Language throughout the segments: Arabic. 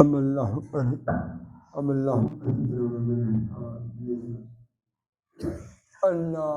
أم الله أم الله الله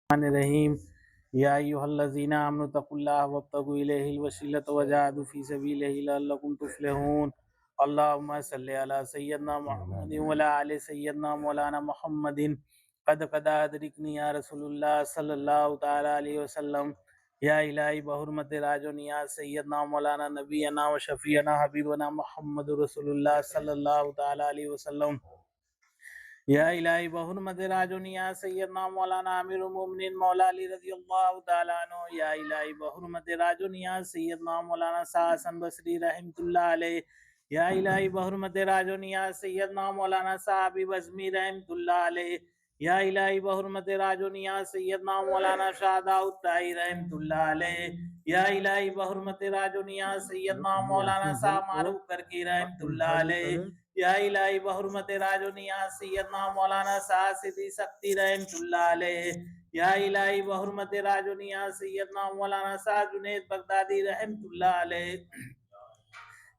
الرحمن الرحیم یا ایھا الذین آمنوا اتقوا اللہ وابتغوا الیہ الوسیلۃ وجاہدوا فی سبیلہ لعلکم تفلحون اللہم صلی علی سیدنا محمد وعلی آل سیدنا مولانا محمد قد ادرکنی یا رسول اللہ صلی اللہ تعالی علیہ وسلم یا الہی بحرمت راج و نیاز سیدنا مولانا نبینا و شفیعنا حبیبنا محمد رسول اللہ صلی اللہ تعالی علیہ وسلم یا الہی بحرمت راج و نیاز سیدنا مولانا امیر المومنین مولا علی رضی اللہ تعالیٰ عنہ یا الہی بحرمت راج و نیاز سیدنا مولانا حسن بصری رحمۃ اللہ علیہ یا الہی بحرمت راج و نیاز سیدنا مولانا حبیب ازمی رحمۃ اللہ علیہ یا الہی بحرمت راج و نیاز سیدنا مولانا شاہ داؤد طائی رحمۃ اللہ علیہ یا الہی بحرمت راج و نیاز سیدنا مولانا معروف کرکی رحمۃ اللہ علیہ یا الہی بحرمت راج و نیاز سیدنا مولانا صدی سختی رحمۃ اللہ علیہ یا الہی بحرمت راج و نیاز سیدنا مولانا جنید بغدادی رحمۃ اللہ علیہ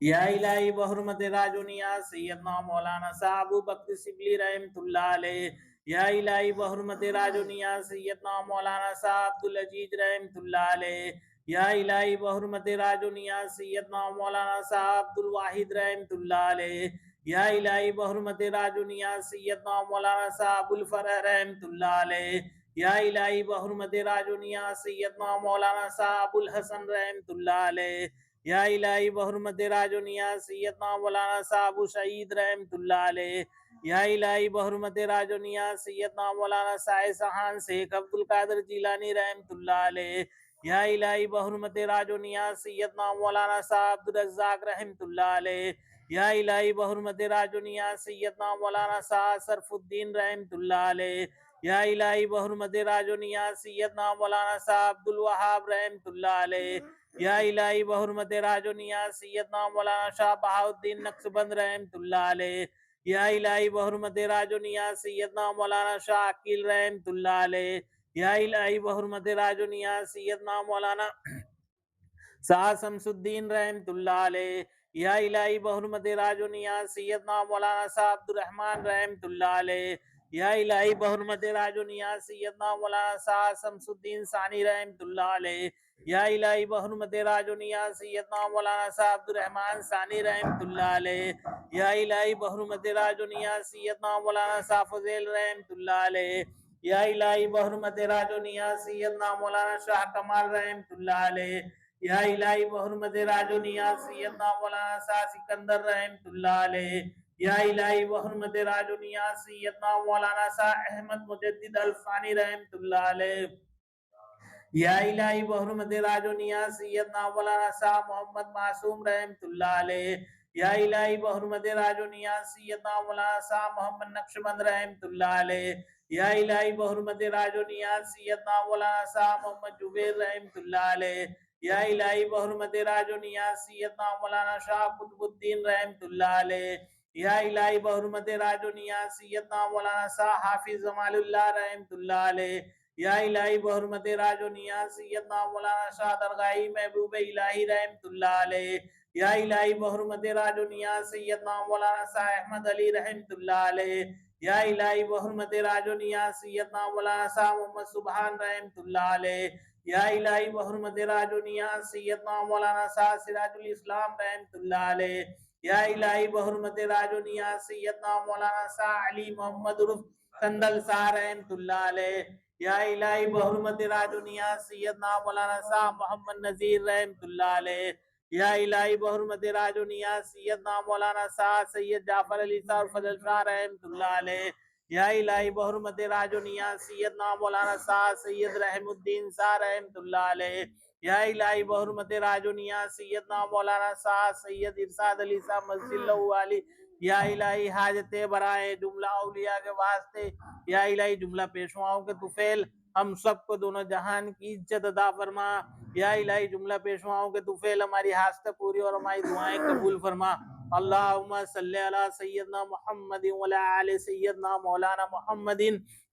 یا الہی بحرمت راج و نیاز سیدنا مولانا ابو بکر سبلی رحمۃ اللہ علیہ یا الہی بحرمت راج و نیاز سیدنا مولانا عبد العزیز رحمۃ اللہ علیہ یا الہی بحرمت راج و نیاز سیدنا مولانا عبد الواحد رحمۃ اللہ علیہ یا الہی بحرمت راج و نیاز سیدنا مولانا ابو الفرح رحمۃ اللہ علیہ یا الہی بحرمت راج و نیاز سیدنا مولانا ابو الحسن رحمۃ اللہ علیہ یا الہی بحرمت راج و نیاز سیدنا مولانا ابو سعید رحمۃ اللہ علیہ یا الہی بحرمت راج و نیاز سیدنا مولانا سہان شیخ عبد القادر جیلانی رحمۃ اللہ علیہ یا الہی بحرمت راج و نیاز سیدنا مولانا عبد الرزاق رحمۃ اللہ علیہ یا الہی بحرمت راج و نیاز سیدنا مولانا شرف الدین رحمۃ اللہ علیہ یا الہی بحرمت راج و نیاز سیدنا مولانا عبد الوہاب رحمۃ اللہ علیہ یا الہی بحرمت راج و نیاز سیدنا مولانا شاہ بہاؤالدین نقشبند رحمۃ اللہ علیہ یا الہی بحرمت راج و نیاز سیدنا مولانا شاہ عقیل رحمۃ اللہ علیہ یا الہی بحرمت راج و نیاز سیدنا مولانا شاہ شمس الدین رحمۃ اللہ علیہ یا الہی بحرمت راج و نیاز سیدنا مولانا شاہ عبد الرحمن رحمۃ اللہ علیہ یا الہی بحرمت راج و نیاز سیدنا مولانا شاہ شمس الدین ثانی رحمۃ اللہ علیہ یا الہی بحرمت راج و نیاز سیدنا مولانا شاہ عبد الرحمن ثانی رحمۃ اللہ علیہ یا الہی بحرمت راج و نیاز سیدنا مولانا شاہ فضیل رحمۃ اللہ علیہ یا الہی بحرمت راج و نیاز سیدنا مولانا شاہ کمال رحمۃ اللہ علیہ یا الہی بحرمت راج و نیاز سیدنا مولانا شاہ سکندر رحمۃ اللہ علیہ یا الہی بحرمت راج و نیاز سیدنا مولانا شاہ احمد مجدد الفانی رحمۃ اللہ علیہ یا الہی بحرمت راج و نیاز سیدنا مولانا شاہ محمد معصوم رحمۃ اللہ علیہ یا الہی بحرمت راج و نیاز سیدنا مولانا شاہ محمد نقشبند رحمۃ اللہ علیہ یا الہی بحرمت راج و نیاز سیدنا مولانا شاہ محمد جبیر رحمۃ اللہ علیہ یا الہی بحرمت راج و نیاز سیدنا مولانا شاہ قطب الدین رحمۃ اللہ علیہ یا الہی بحرمت راج و نیاز سیدنا مولانا شاہ حافظ جمال اللہ رحمۃ اللہ علیہ یا الہی بحرمت راج و نیاز سیدنا مولانا شاہ درگاہی محبوب الہی رحمۃ اللہ علیہ یا الہی بحرمت راج و نیاز سیدنا مولانا شاہ احمد علی رحمۃ اللہ علیہ یا الہی بحرمت راج و نیاز سیدنا مولانا شاہ محمد سبحان رحمۃ اللہ علیہ یا الہی بحرمت راج و نیاز سیدنا مولانا شاہ سراج الاسلام رحمۃ اللہ علیہ یا الہی بحرمت راج و نیاز سیدنا مولانا شاہ علی محمد عرف کندل شاہ رحمۃ اللہ علیہ یا الہی بحرمت راج و نیاز سیدنا مولانا شاہ محمد نذیر رحمۃ اللہ علیہ یا الہی بحرمت راج و نیاز سیدنا مولانا شاہ سید جعفر علی شاہ فضل شاہ رحمۃ اللہ علیہ یا الہی بحرمت راج و نیاز سیدنا مولانا شاہ سید رحم الدین شاہ رحمۃ اللہ علیہ یا الہی بحرمت راج و نیاز سیدنا مولانا شاہ سید ارشاد علی شاہ مسجد اللہ علی یا الہی حاجت برائے جملہ اولیاء کے واسطے یا الہی جملہ پیشواؤں کے طفیل ہم سب کو دونوں جہان کی عزت عطا فرما یا الہی جملہ پیشواؤں کے طفیل ہماری حاجت پوری اور ہماری دعائیں قبول فرما اللہم صلی علی سیدنا محمد وعلی آل سیدنا مولانا محمد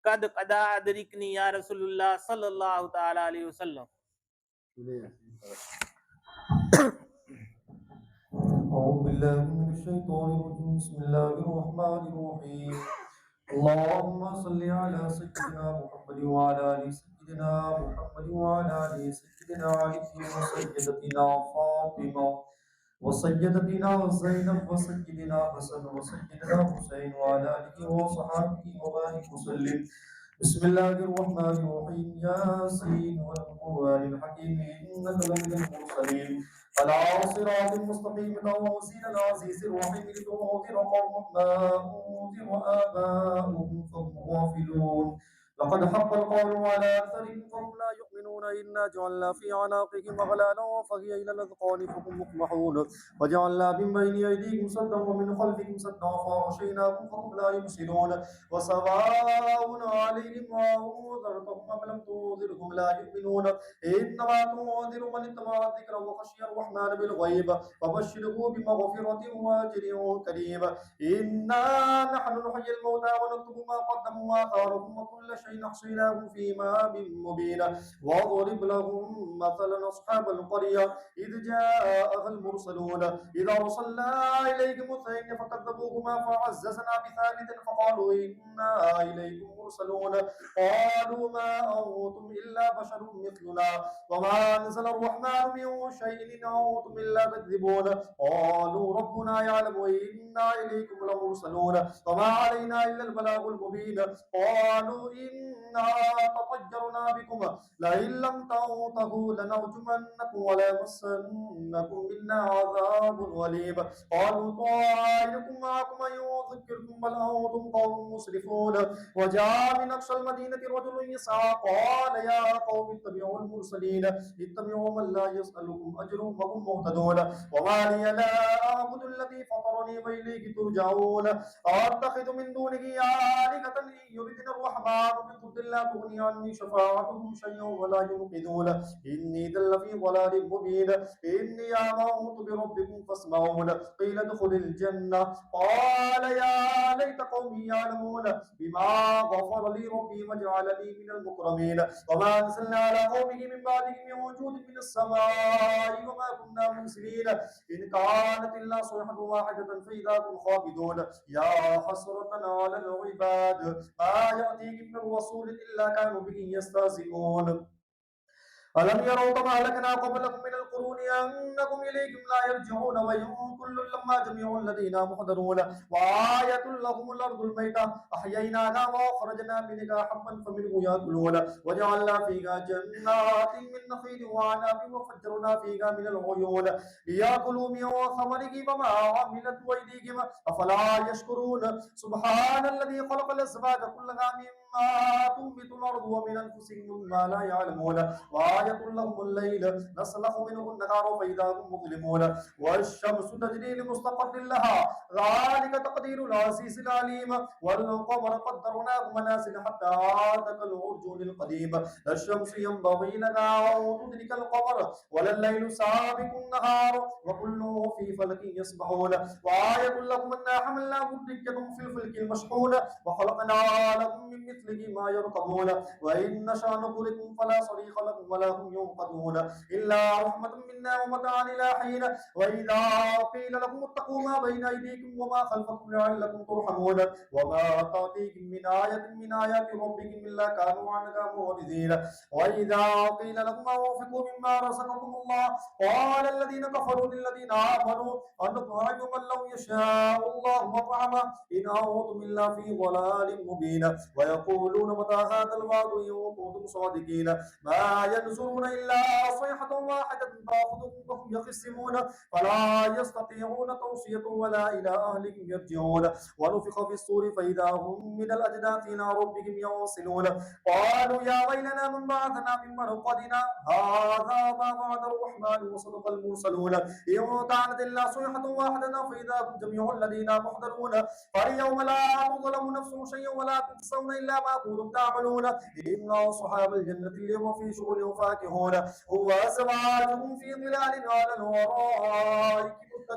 قد ادرکنی یا رسول اللہ صلی اللہ تعالی علیہ وسلم أعوذ بالله من الشيطان الرجيم بسم الله الرحمن الرحيم اللهم صل على سيدنا محمد وعلى آل سيدنا سيدنا محمد وعلى آل سيدنا علي وسيدتنا فاطمة وسيدتنا زينب وسيدنا حسن وسيدنا حسين وعلى آله وصحبه وبارك وسلم. بسم الله الرحمن الرحيم. ياسين والقرآن الحكيم إنك لمن المرسلين على صراط مستقيم توصيل العزيز الرحيم لتنذر قوما ما أنذر آباؤهم فهم غافلون. لقد حق القول على أكثرهم فهم لا يؤمنون. إنا جعلنا في أعناقهم أغلالا فهي إلى الأذقان فهم مقمحون وجعلنا من بين أيديهم سدا ومن خلفهم سدا فأغشيناهم فهم لا يبصرون. وسواء عليهم أنذرتهم أم لم تنذرهم لا يؤمنون. إنما تنذر من اتبع الذكر وخشي الرحمن بالغيب فبشره بمغفرة وأجر كريم. إنا نحن نحيي الموتى ونكتب ما قدموا وآثارهم وكل شيء أحصيناه في إمام مبين. واضرب لهم مثلا أصحاب القرية إذ جاءها المرسلون إذا أرسلنا إليكم اثنين فكذبوهما فعززنا بثالث فقالوا إنا إليكم مرسلون. قالوا ما أنتم إلا بشر مثلنا وما أنزل الرحمن من شيء إن أنتم إلا تكذبون. قالوا ربنا يعلم إنا إليكم لمرسلون وما علينا إلا البلاغ المبين. قالوا إنا تطيرنا بكم لئن لم تنتهوا لنرجمنكم وليمسنكم منا عذاب أليم. قالوا طائركم معكم أن يذكركم بل أنتم قوم مسرفون. وجاء من أقصى المدينة رجل يسعى قال يا قوم اتبعوا المرسلين اتبعوا من لا يسألكم أجر وهم مهتدون. وما لي لا أعبد الذي فطرني وإليه ترجعون. أتخذ من دونه آلهة إن يردنا الرحمن بضر لا تغني عني شفاعتهم شيئا ولا ينقذون. إني إذا لفي ضلال مبين. إني آمنت بربكم فاسمعون. قيل ادخل الجنة قال يا ليت قومي يعلمون بما غفر لي ربي وجعلني من المكرمين. وما أنزلنا على قومه من بعده من وجود من السماء وما كنا منزلين. إن كانت إلا صيحة واحدة فإذا هم خامدون. يا حسرة على العباد ما يأتيهم من رسول إلا كانوا به يستهزئون. ألم يروا كما أهلكنا قبلكم من القرون أنكم إليكم لا يرجعون وإن كل لما جميع الذين محضرون. وآية لهم الأرض الميتة أحييناها وأخرجنا منها حبا فمنه يأكلون. وجعلنا فيها جنات من نخيل وعناب وفجرنا فيها من العيون ليأكلوا من ثمره وما عملت أيديهم أفلا يشكرون. سبحان الذي خلق الأزواج كلها مما تنبت الأرض ومن أنفسهم ما لا يعلمون. وآية لهم الليل نسلخ منه النهار فإذا هم مظلمون. والشمس تجري لمستقر لها ذلك تقدير العزيز العليم. والقمر قدرناه منازل حتى عاد كالعرجون القديم. لا الشمس ينبغي لها أن تدرك القمر ولا الليل سابق النهار وكل في فلك يسبحون. وآية لكم أنا حملنا ذريتكم في الفلك المشحون وخلقنا لكم من مثله ما يركبون. وإن نشأ نغرقكم فلا صريخ لكم ولا هم ينقذون إلا رحمة منا ومتاعا إلى حين. وإذا قيل لكم اتقوا ما بين أيديكم وما خلفكم لعلكم ترحمون. وما تأتيكم من آية من آيات ربكم إلا كانوا عنها معرضين. وإذا قيل لهم أنفقوا مما رزقكم الله قال الذين كفروا للذين آمنوا أنطعم من لو يشاء الله مطعمه إن أنتم إلا في ضلال مبين. ويقولون متى هذا الوعد إن كنتم صادقين. ما ينظرون إلا صيحة واحدة تأخذهم وهم يخصمون فلا يستطيعون توصية ولا إلى أهلهم يرجعون. ونفخ في الصور فإذا هم من الأجداث إلى ربهم ينصلون. قالوا يا ويلنا من بعثنا من مرقدنا هذا ما وعد الرحمن وصدق المرسلون. إن كانت إلا صيحة واحدة فإذا هم جميع الذين محضرون. فاليوم لا تظلم نفس شيئا ولا تجزون إلا ما كنتم تعملون. إن أصحاب الجنة اليوم في شغل فاكهون وأزواجهم في ظلال على الأرائك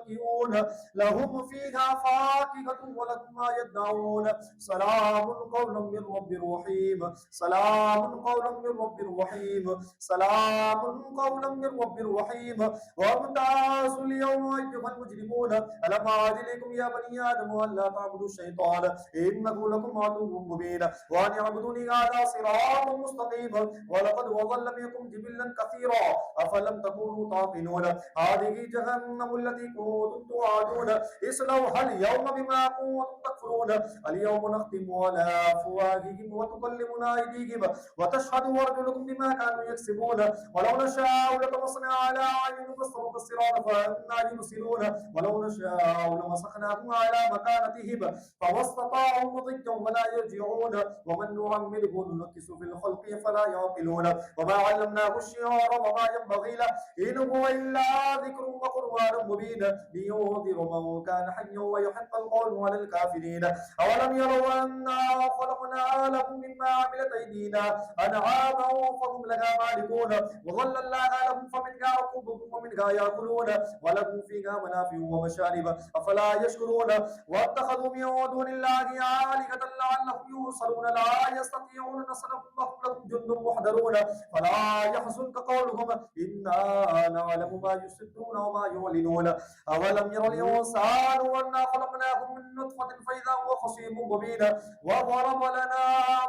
متكئون لهم فيها فاكهة ولكم ما يدعون سلام قولا من رب رحيم سلام قولا من رب رحيم سلام قولا من رب رحيم وامتازوا اليوم أيها المجرمون ألم أعد إليكم يا بني آدم ألا تعبدوا الشيطان إنه لكم عدو مبين وأن اعبدوني هذا صراط مستقيم ولقد وضل منكم جبلا كثيرا أفلم تكونوا تعقلون هذه جهنم التي كنتم توعدون اصلوها اليوم بما كنتم تكفرون اليوم نختم على أفواههم وتكلمنا أيديهم وتشهد أرجلكم بما كانوا يكسبون ولو نشاء لطمسنا على أعينهم فاستبقوا الصراط فأنى يبصرون ولو نشاء لمسخناهم على مكانتهم فما استطاعوا مضيا ولا يرجعون ومن نعمره ننكس في الخلق فلا يعقلون وما علمناه الشعر وما ينبغي له إن هو إلا ذكر وقرآن مبين لينذر من كان حيا ويحق القول على الكافرين أولم يروا أنا خلقنا لهم مما عملت أيدينا أنعاما فهم لها مالكون وظللناها لهم فمنها ركوبهم ومنها يأكلون ولهم فيها منافع ومشارب أفلا يشكرون واتخذوا من دون الله آلهة لعلهم يوصلون لا يستطيعون نصرهم وهم لهم جند محضرون فلا يحزنك قولهم إنا نعلم ما يسرون وما يعلنون أولم ير الإنسان أنا خلقناه من نطفة فإذا هو خصيم مبين وضرب لنا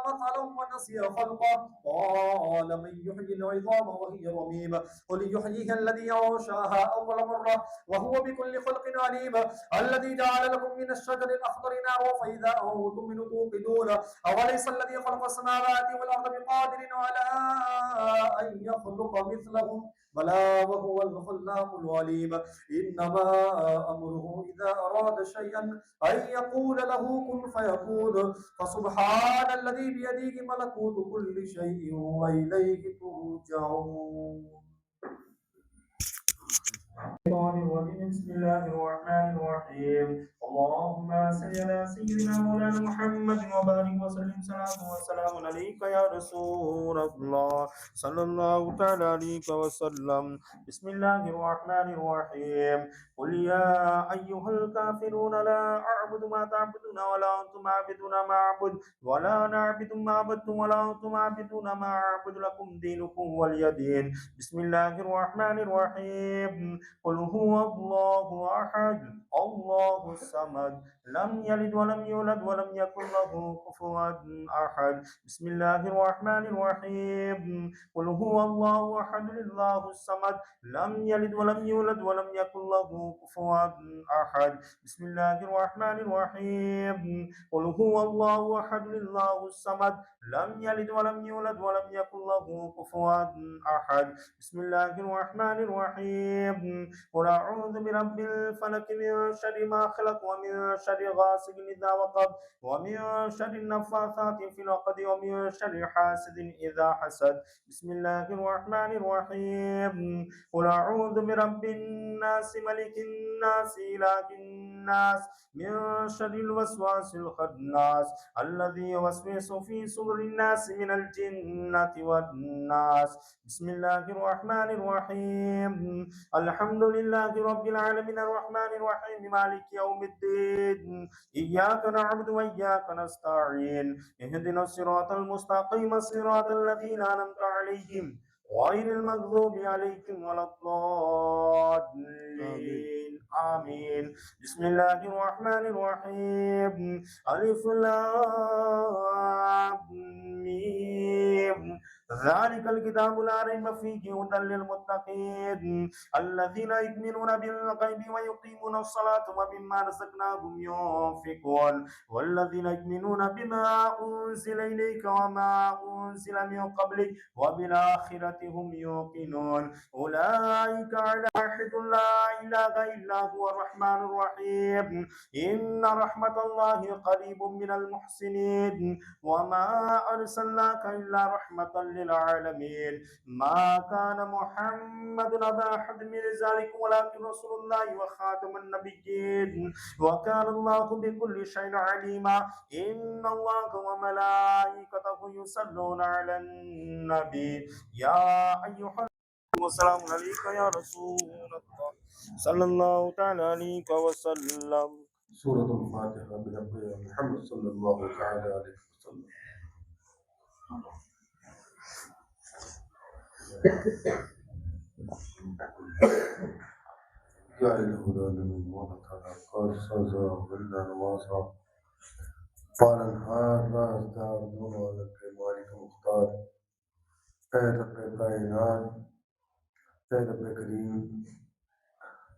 مثلا ونسي خلقه قال من يحيي العظام وهي رميم قل يحييها الذي أنشأها أول مرة وهو بكل خلق عليم الذي جعل لكم من الشجر الأخضر نارا فإذا أنتم منه توقدون أوليس الذي خلق السماوات والأرض بقادر على أن يخلق مثلهم بلى وهو الخلاق العليم إنما أمره إذا أراد شيئا أن يقول له كن فيكون فسبحان الذي بيده ملكوت كل شيء وإليه ترجعون. بسم الله الرحمن الرحيم اللهم صل على سيدنا مولانا محمد وبارك وسلم صلاة وسلام عليك يا رسول الله صلى الله تعالى عليك وسلم بسم الله الرحمن الرحيم قل يا أيها الكافرون لا أعبد ما تعبدون ولا أنتم عابدون ما أعبد ولا نعبد ما عبدتم ولا أنتم عابدون ما أعبد لكم دينكم ولي دين بسم الله الرحمن الرحيم قل هو الله أحد الله الصمد لم يلد ولم يولد ولم يكن له كفوا أحد بسم الله الرحمن الرحيم قل هو الله أحد الله الصمد لم يلد ولم يولد ولم يكن له كفوا أحد بسم الله الرحمن الرحيم قل هو الله أحد الله الصمد لم يلد ولم يولد ولم يكن له كفوا أحد بسم الله الرحمن الرحيم قل أعوذ برب الفلك من شر ما خلق ومن شر غاسق إذا وقب ومن شر النفاثات في العقد ومن شر حاسد إذا حسد بسم الله الرحمن الرحيم قل أعوذ برب الناس ملك الناس إله الناس من شر الوسواس الخناس الذي يوسوس في صدور الناس من الجنة والناس بسم الله الرحمن الرحيم الحمد لله رب العالمين الرحمن الرحيم مالك يوم الدين إياك نعبد وإياك نستعين اهدنا الصراط المستقيم صراط الذين أنعمت عليهم غير المغضوب عليكم ولا الضالين آمين بسم الله الرحمن الرحيم ألف لام ميم ذلك الكتاب لا ريب فيه هدى للمتقين الذين يؤمنون بالغيب ويقيمون الصلاة ومما رزقناهم ينفقون والذين يؤمنون بما أنزل إليك وما أنزل من قبلك وبالآخرة هم يوقنون أولئك على عهد لا إله إلا هو الرحمن الرحيم إن رحمة الله قريب من المحسنين وما أرسلناك إلا رحمة للعالمين ما كان محمد أبا أحد من رجالكم ولكن رسول الله وخاتم النبيين وكان الله بكل شيء عليما إن الله وملائكته يصلون على النبي يا أيها والسلام عليك يا رسول الله صلى الله تعالى عليك وسلم. سورة الفاتحة بحق محمد صلى الله تعالى عليه وسلم. یا الہ العالمین مولا تعالیٰ قرض سزا غلہ نوازا پالنہار رازدار دونوں عالم کے مالک مختار اے رب کائنات اے رب کریم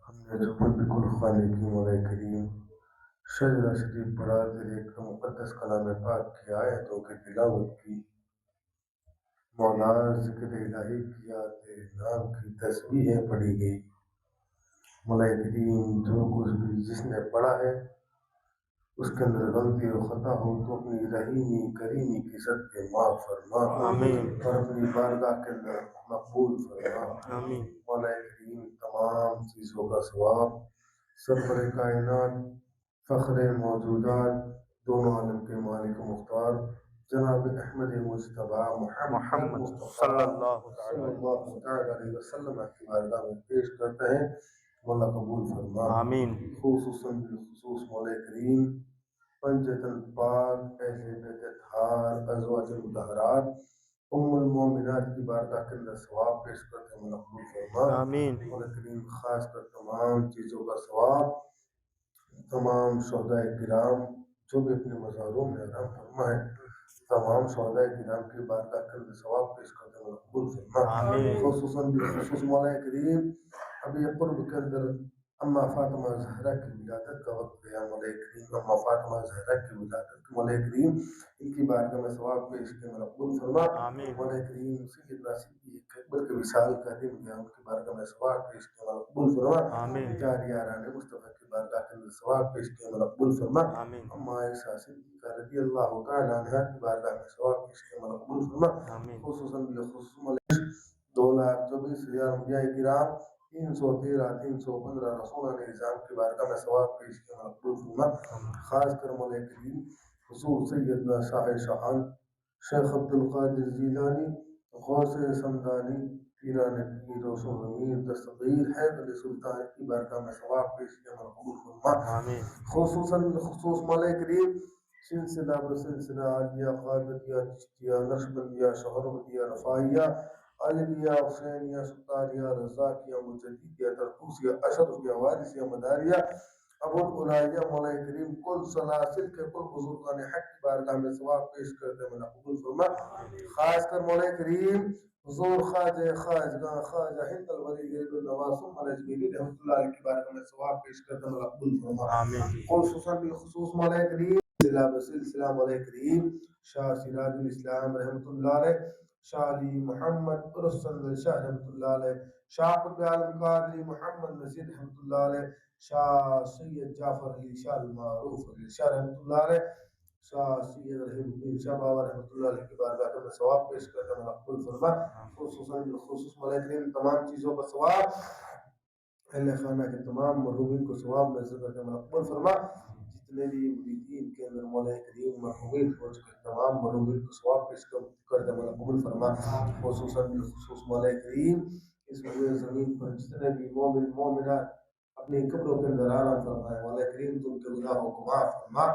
ہم نے جو بالکل خالقی مولا کریم شجرہ شریف پڑھا تیرے مقدس کلام پاک کی آیتوں کی تلاوت کی مولا ذکر الہی کیا تیرے نام کی تسبیحیں پڑھی گئی مولا کریم جو کچھ بھی جس نے پڑھا ہے اس کے اندر غلطی و خطا ہو تو اپنی رحیمی کریمی کی صدقے معاف فرما آمین اور اپنی بارگاہ کے اندر مقبول فرما آمین مولا کریم تمام چیزوں کا ثواب سرور کائنات فخر موجودات دونوں عالم کے مالک و مختار جناب احمد مجتبیٰ محمد مصطفیٰ صلی اللہ صلی اللہ علیہ وسلم کی بارگاہ میں پیش کرتے ہیں مولا قبول فرما آمین خصوصاً بالخصوص مولا کریم پنجت الپاک اہل بیت اطہار ازواج المطہرات ام المومنات کی بارگاہ کے اندر ثواب پیش کرتے ہیں مولا قبول فرما آمین مولا کریم خاص کر تمام چیزوں کا ثواب تمام شہداء کرام جو بھی اپنے مزاروں میں آرام فرما ہے تمام شہداء کرام کی بارگاہ کے اندر ثواب پیش کرتے ہیں مولا قبول فرما آمین خصوصاً بالخصوص مولا کریم ابھی قرب کے اندر اما فاطمہ زہرا کی ولادت کا وقت گیا مولا کریم اما فاطمہ زہرا کی ولادت کی مولا کریم ان کی بارگاہ میں ثواب پیش کے مولا قبول فرما آمین مولا کریم سیدنا صدیق اکبر کے وصال کا دن گیا ان کی بارگاہ میں ثواب پیش کے مولا قبول فرما آمین جاریاران مصطفیٰ کی بارگاہ کے اندر ثواب پیش کے مولا قبول فرما آمین اما عائشہ صدیقہ رضی اللہ تعالی عنہا کی بارگاہ میں ثواب پیش کے مولا قبول فرما آمین خصوصاً بالخصوص مولا 2,24,000 انبیاء کرام 313 رسولان نظام کی بارگاہ میں ثواب پیش کے مقبول فرما خاص کر مولا کریم حضور سیدنا شاہ شاہان شیخ عبدالقادر جیلانی غوث سمدانی پیران پیر و ضمیر دستگیر حیدر سلطان کی بارگاہ میں ثواب پیش کے مقبول فرما آمین خصوصاً بالخصوص مولا کریم سلسلہ بسلسلہ عالیہ قادریہ چشتیہ نقشبندیہ شہربردیہ رفاعیہ عالمیہ حسینیہ ستاریہ رزاقیہ مجددیہ ترطوسیہ اشرفیہ وارثیہ مداریہ ابو العالیہ مولا کریم کل سلاسل کے کل بزرگان حق کی بارگاہ میں ثواب پیش کرتے ہیں مولا قبول فرما خاص کر مولا کریم حضور خواجہ خواجگاں خواجہ ہند الولی غریب النواز ثم الاجمیری رحمۃ اللہ علیہ کی بارگاہ میں ثواب پیش کرتے ہیں مولا قبول فرما آمین خصوصاً بالخصوص مولا کریم سلسلہ بسلسلہ مولا کریم شاہ سراج الاسلام رحمۃ اللہ علیہ شاہ علی محمد رسول شاہ رحمۃ اللہ علیہ شاہ قطب عالم قادری محمد نصیر رحمۃ اللہ علیہ شاہ سید جعفر علی شاہ المعروف علی شاہ رحمۃ اللہ علیہ شاہ سید رحیم الدین شاہ بابا رحمۃ اللہ علیہ کی بارگاہ میں ثواب پیش کرتے ہیں مقبول فرما خصوصاً بالخصوص مولا کریم تمام چیزوں کا ثواب اہل خانہ کے تمام مرحومین کو ثواب نصیب کر کے مقبول فرما جتنے بھی مریدین کے اندر مولا کریم مرحومین ہو چکے تمام مرحومین کو ثواب پیش کر دے مولا قبول فرما خصوصاً بالخصوص مولا کریم اس زمین پر جتنے بھی مومن مومنات اپنی قبروں کے اندر آرام فرمائے مولا کریم تم کے گناہوں کو معاف فرما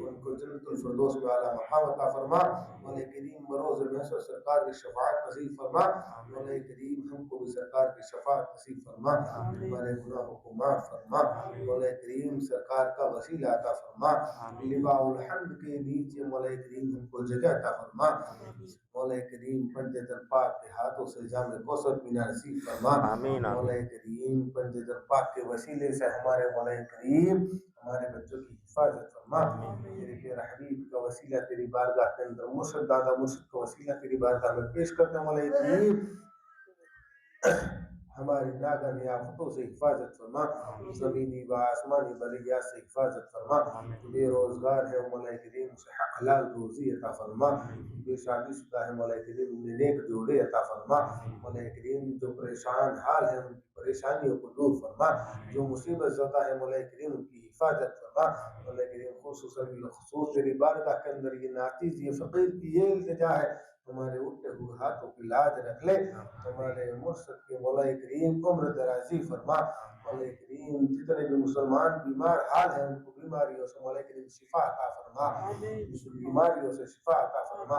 ان کو جنت الفردوس میں اعلیٰ مقام عطا فرما مولا کریم بروز محشر سرکار کی شفاعت نصیب فرما مولا کریم ہم کو بھی سرکار کی شفاعت نصیب فرما ہمارے گناہوں کو معاف فرما مولا کریم سرکار کا وسیلہ عطا فرما لواء الحمد کے نیچے مولا کریم ہم کو جگہ عطا فرما مولا کریم پنجتن پاک کے ہاتھوں سے جام کوثر پینا نصیب فرما مولا کریم پنجتن پاک کے وسیلے سے ہمارے مولا کریم ہمارے بچوں کی حفاظت فرما تیرے پیارے حبیب کا وسیلہ تیری بارگاہ کے اندر مرشد دادا مرشد کا وسیلہ تیری بارگاہ میں پیش کرتے ہیں مولا کریم ہماری ناگن آفتوں سے حفاظت فرما زمینی و آسمانی بلیات سے حفاظت فرما بے روزگار ہے مولا کریم سے حلال روزی عطا فرما بے شادی شدہ ہے مولا کریم انہیں نیک جوڑے عطا فرما مولا کریم جو پریشان حال ہے ان کی پریشانیوں کو دور فرما جو مصیبت زدہ ہے مولا کریم ان کی حفاظت فرما مولا کریم خصوصاً بالخصوص تیری بارگاہ کے اندر یہ ناچیز یہ فقیر کی یہ التجا ہے ہمارے اٹھتے ہوئے ہاتھوں کی لاج رکھ لے، ہمارے مرشد کے مولا کریم عمر درازی فرما، مولا کریم جتنے بھی مسلمان بیمار حال ہیں ان کو بیماریوں سے مولا کریم شفا عطا فرما، بیماریوں سے شفا عطا فرما،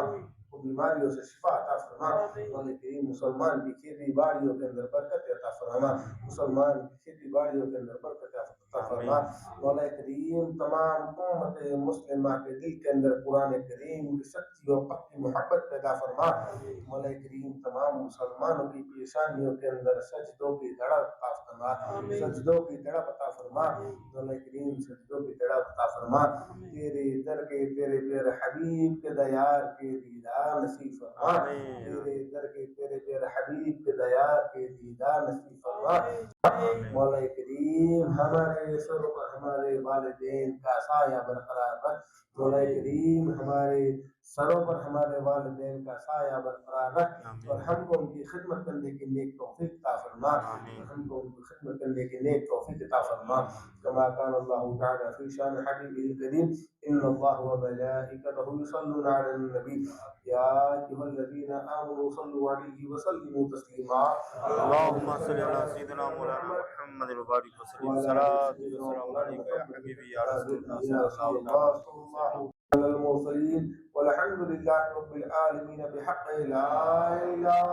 بیماریوں سے شفا عطا فرما، مولا کریم مسلمان کی کھیتی باڑیوں کے اندر برکت عطا فرما، مسلمان کی کھیتی باڑیوں کے اندر برکت عطا فرما، مولا کریم تمام امت مسلمہ کے دل کے اندر قرآن کریم کی سچی اور پکی محبت پیدا فرما، مولا کریم تمام مسلمانوں کی پیشانیوں کے اندر سجدوں کی دڑپ عطا فرما، سجدوں کی دڑپ عطا فرما، مولا کریم سجدوں کی دڑپ عطا فرما، تیرے در کے تیرے پیر حبیب کے دیار کے دیدار نصیب فرما، تیرے در کے تیرے پیر حبیب کے دیار کے دیدار نصیب فرما، مولا کریم ہمارے سروں پر ہمارے والدین کا سایہ برقرار رکھ، مولا کریم ہمارے سروں پر ہمارے والدین کا سایہ برقرار رکھ، اور ہم کو ان کی خدمت کرنے کی نیک توفیق عطا فرما، ہم کو ان کی خدمت کرنے کی نیک توفیق عطا فرما، كما قال الله تعالى في شان حبيبه الكريم ان الله وملائكته يصلون على النبي يا ايها الذين امنوا صلوا عليه وسلموا تسليما اللهم صل على سيدنا مولانا محمد وبارك وسلم صلاة والسلام عليك يا حبيبي يا رسول الله صلى الله عليه وسلم على المرسلين والحمد لله رب العالمين بحق لا اله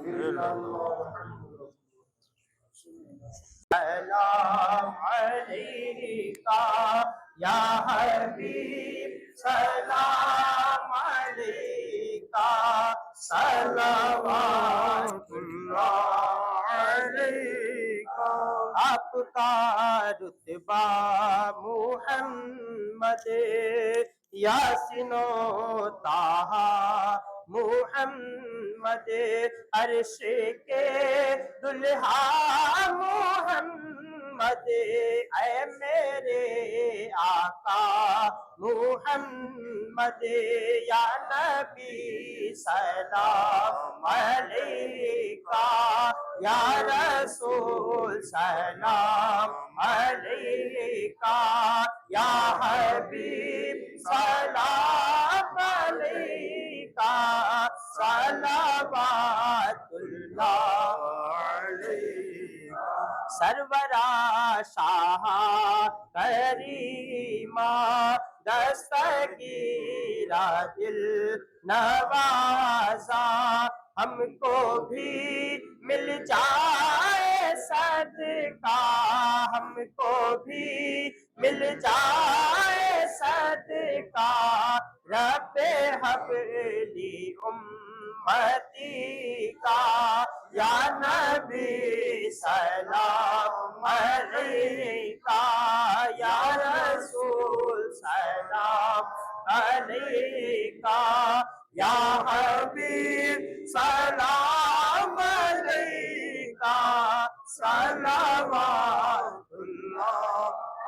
الا الله محمد رسول الله سلام علیکہ یا حبیب سلام علیکہ صلوات اللہ علیکہ آپ کا رتبہ محمد یاسین و طٰہٰ محمد عرش کے دلہا محمد اے میرے آقا محمد یا نبی سلام علیکہ یا رسول سلام علیکہ یا حبیب سلام علیکہ صلوات اللہ علیکہ سرورا شاہ کریمہ دستگیرہ دل نوازا ہم کو بھی مل جائے صدقہ ہم کو بھی مل جائے صدقہ رب حبلی امتی کا یا نبی سلام علیکہ یا رسول سلام علیکہ یا حبیب سلام علیکہ صلوات اللہ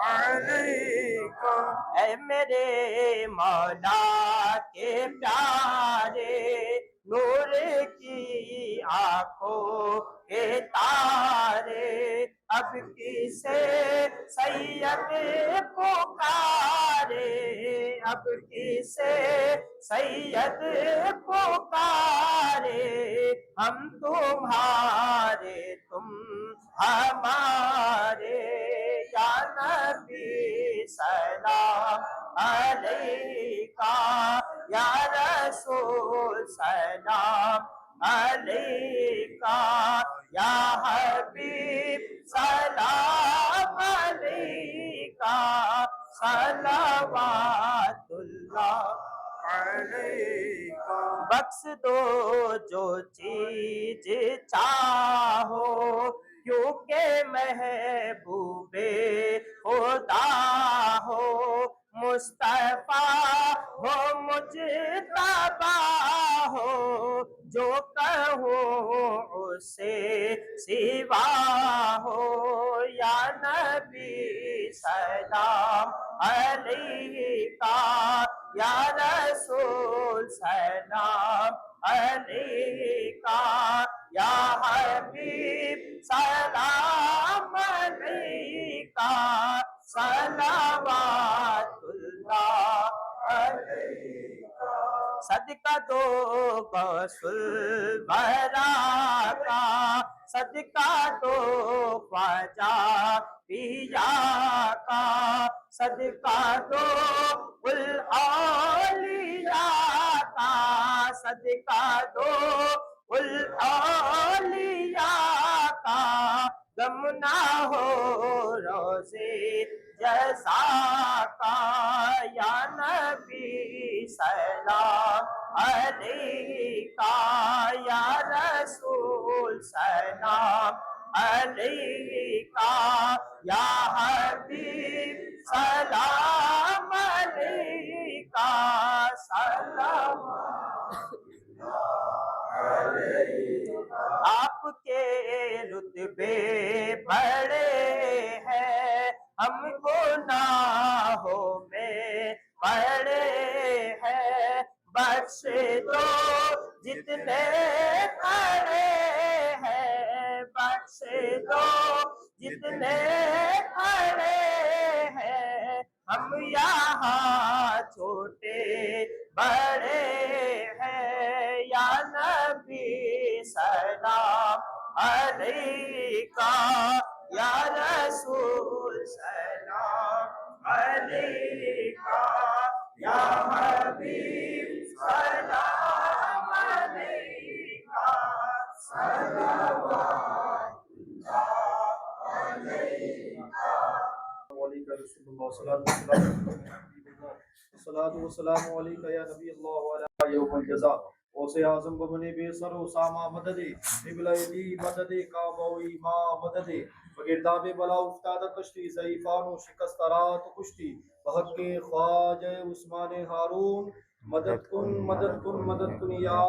علیکہ اے میرے مولا کے پیارے نور کی آنکھوں کے تارے اب کسے سید پکارے اب کسے سید پکارے ہم تمہارے تم ہمارے یا نبی سلام علیکہ یا رسول سلام علیکہ یا حبیب سلام علیکہ صلوات اللہ علیکہ بخش دو جو چیز چاہو کیونکہ محبوب خدا ہو مصطفیٰ ہو مجتبیٰ ہو جو کہوں اسے سوا ہو یا نبی سلام علیکہ یا رسول سلام علیکہ یا حبیب سلام علیکہ صلوات اللہ علیکہ صدقہ دو غوث الورا کا، صدقہ دو خواجہ پیا کا، صدقہ دو الاولیاء کا، صدقہ دو الاولیاء کا، غم نہ ہو روزے جزا کا، یا نبی سلام علیکہ، یا رسول سلام علیکہ، یا حبیب سلام علیکہ، سلام آپ کے رتبے بڑے ہیں، ہم گناہوں میں پڑے ہیں، بخش دو جتنے کھڑے ہیں، بخش دو جتنے کھڑے ہیں، ہم یہاں چھوٹے بڑے ہیں، یا نبی سلام علیکہ، یا رسول سلام علیکہ، یا حبیب سلام علیکہ، صلوات الصلاة والسلام علیکہ یا نبی اللہ وعلی یوم الجزاء، غوث اعظم بمن بے سر و ساما مدد، قبلہ مدد، کعبہ و ایما مدد، بگرداب بلا افتادہ کشتی، ضعیفان و شکست رات کشتی، بحق خواجہ عثمان ہارون، مدد کن مدد کن مدد کن یا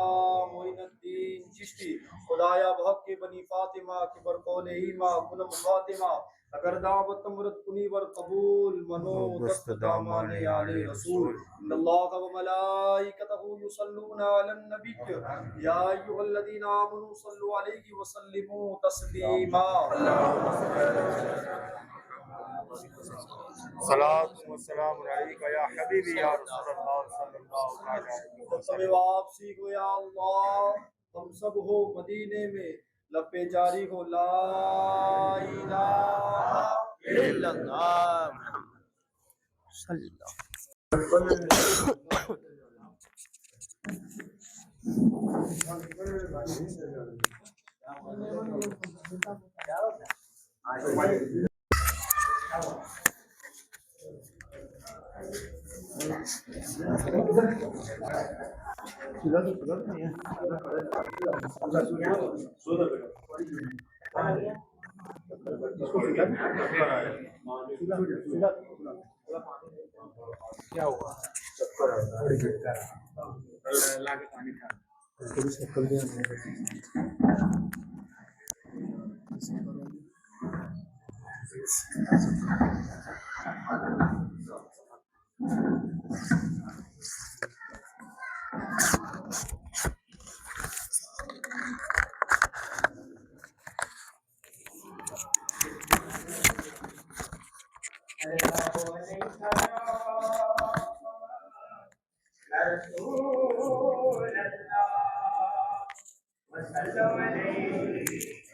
معین الدین چشتی، خدایا بحق بنی فاطمہ کی برقول ایما کنم فاطمہ، اگر دعوت مرد کنی ور قبول منو دست دامان آل رسول، ان اللہ و ملائکتہ یصلون علی النبی یا ایھا الذین آمنوا صلوا علیہ وسلموا تسلیما، صلاۃ والسلام علیکہ یا حبیبی یا رسول اللہ صلی اللہ علیہ وسلم۔ سب واپسی کو یا اللہ، ہم سب ہو مدینے میں، لپے جاری ہو لا الہ الا اللہ صلی اللہ کیا ہوا رسول اللہ وسلم علیہ